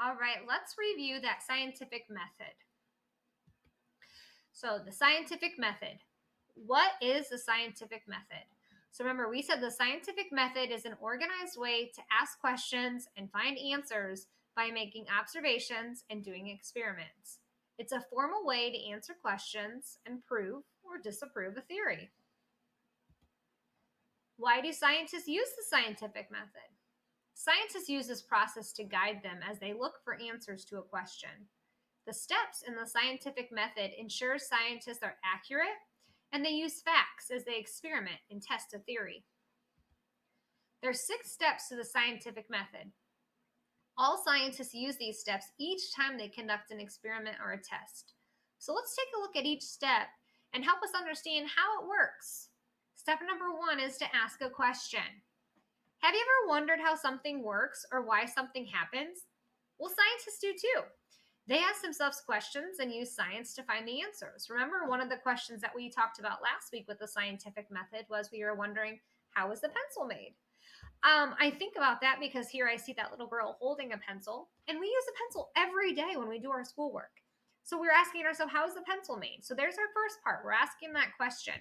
All right, let's review that scientific method. So the scientific method. What is the scientific method? So remember, we said the scientific method is an organized way to ask questions and find answers by making observations and doing experiments. It's a formal way to answer questions and prove or disapprove a theory. Why do scientists use the scientific method? Scientists use this process to guide them as they look for answers to a question. The steps in the scientific method ensure scientists are accurate, and they use facts as they experiment and test a theory. There are 6 steps to the scientific method. All scientists use these steps each time they conduct an experiment or a test. So let's take a look at each step and help us understand how it works. Step number 1 is to ask a question. Have you ever wondered how something works or why something happens? Well, scientists do too. They ask themselves questions and use science to find the answers. Remember, one of the questions that we talked about last week with the scientific method was we were wondering, how was the pencil made? I think about that because here I see that little girl holding a pencil, and we use a pencil every day when we do our schoolwork. So we're asking ourselves, how is the pencil made? So there's our first part. We're asking that question.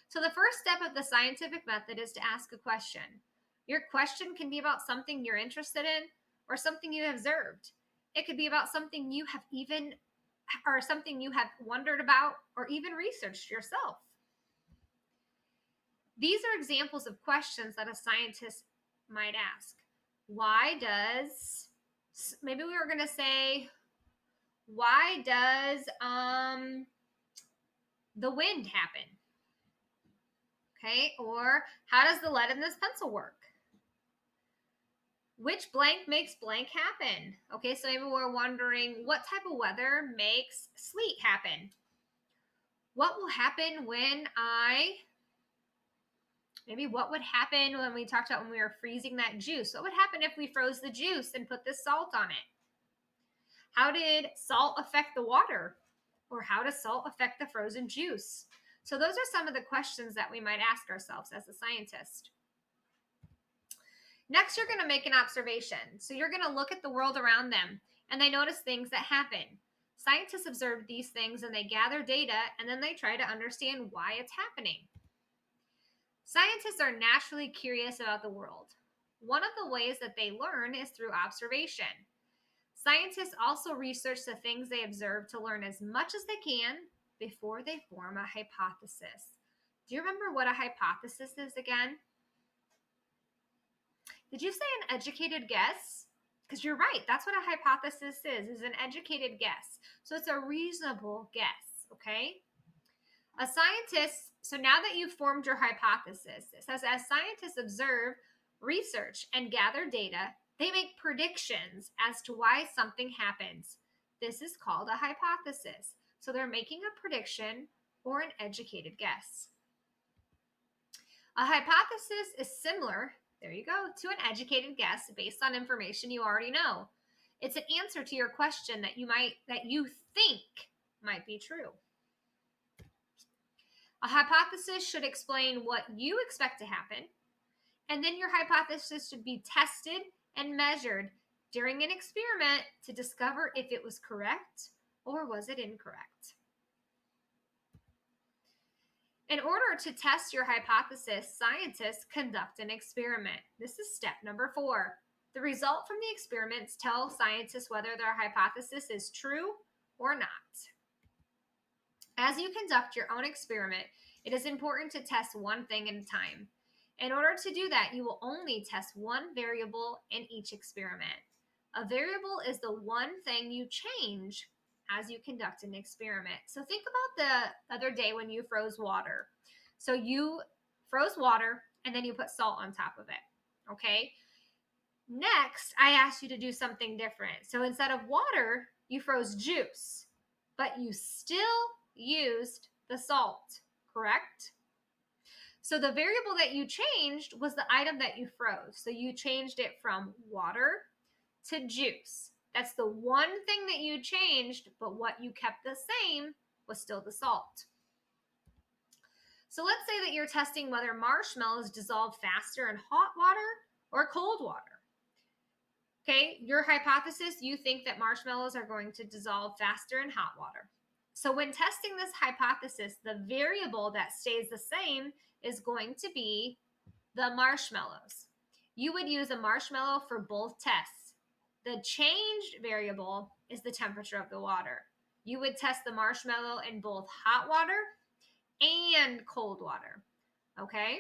So the first step of the scientific method is to ask a question. Your question can be about something you're interested in or something you observed. It could be about something you have wondered about or even researched yourself. These are examples of questions that a scientist might ask. Maybe we were going to say, why does the wind happen? Okay, or how does the lead in this pencil work? Which blank makes blank happen? Okay, so maybe we're wondering what type of weather makes sleet happen? What will happen what would happen when we talked about when we were freezing that juice? What would happen if we froze the juice and put this salt on it? How did salt affect the water? Or how does salt affect the frozen juice? So those are some of the questions that we might ask ourselves as a scientist. Next, you're going to make an observation. So you're going to look at the world around them, and they notice things that happen. Scientists observe these things, and they gather data, and then they try to understand why it's happening. Scientists are naturally curious about the world. One of the ways that they learn is through observation. Scientists also research the things they observe to learn as much as they can before they form a hypothesis. Do you remember what a hypothesis is again? Did you say an educated guess? Because you're right, that's what a hypothesis is an educated guess. So it's a reasonable guess, okay? So now that you've formed your hypothesis, it says as scientists observe, research, and gather data, they make predictions as to why something happens. This is called a hypothesis. So they're making a prediction or an educated guess. A hypothesis is similar, there you go, to an educated guess based on information you already know. It's an answer to your question that you think might be true. A hypothesis should explain what you expect to happen, and then your hypothesis should be tested and measured during an experiment to discover if it was correct or was it incorrect. In order to test your hypothesis, scientists conduct an experiment. This is step number 4. The result from the experiments tells scientists whether their hypothesis is true or not. As you conduct your own experiment, it is important to test one thing at a time. In order to do that, you will only test one variable in each experiment. A variable is the one thing you change as you conduct an experiment. So think about the other day when you froze water. So you froze water and then you put salt on top of it, okay? Next, I asked you to do something different. So instead of water, you froze juice, but you still used the salt, correct? So the variable that you changed was the item that you froze. So you changed it from water to juice. That's the one thing that you changed, but what you kept the same was still the salt. So let's say that you're testing whether marshmallows dissolve faster in hot water or cold water. Okay, your hypothesis, you think that marshmallows are going to dissolve faster in hot water. So when testing this hypothesis, the variable that stays the same is going to be the marshmallows. You would use a marshmallow for both tests. The changed variable is the temperature of the water. You would test the marshmallow in both hot water and cold water. Okay?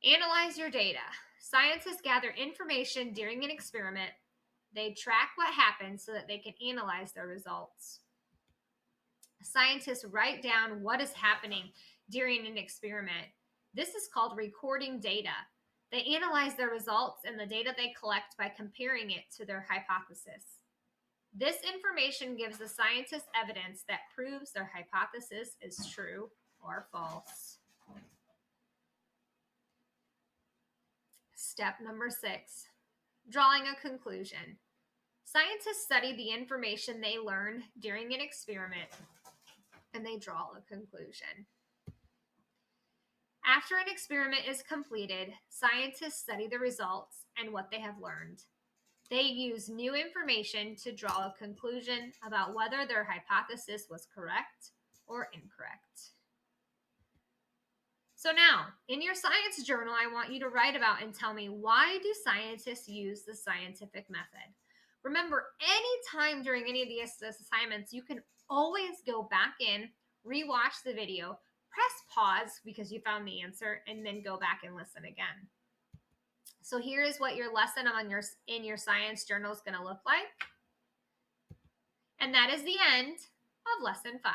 Analyze your data. Scientists gather information during an experiment. They track what happens so that they can analyze their results. Scientists write down what is happening during an experiment. This is called recording data. They analyze their results and the data they collect by comparing it to their hypothesis. This information gives the scientists evidence that proves their hypothesis is true or false. Step number 6, drawing a conclusion. Scientists study the information they learn during an experiment and they draw a conclusion. After an experiment is completed, scientists study the results and what they have learned. They use new information to draw a conclusion about whether their hypothesis was correct or incorrect. So now, in your science journal, I want you to write about and tell me, why do scientists use the scientific method? Remember, anytime during any of these assignments, you can always go back in, rewatch the video, press pause because you found the answer, and then go back and listen again. So here is what your lesson in your science journal is going to look like. And that is the end of lesson 5.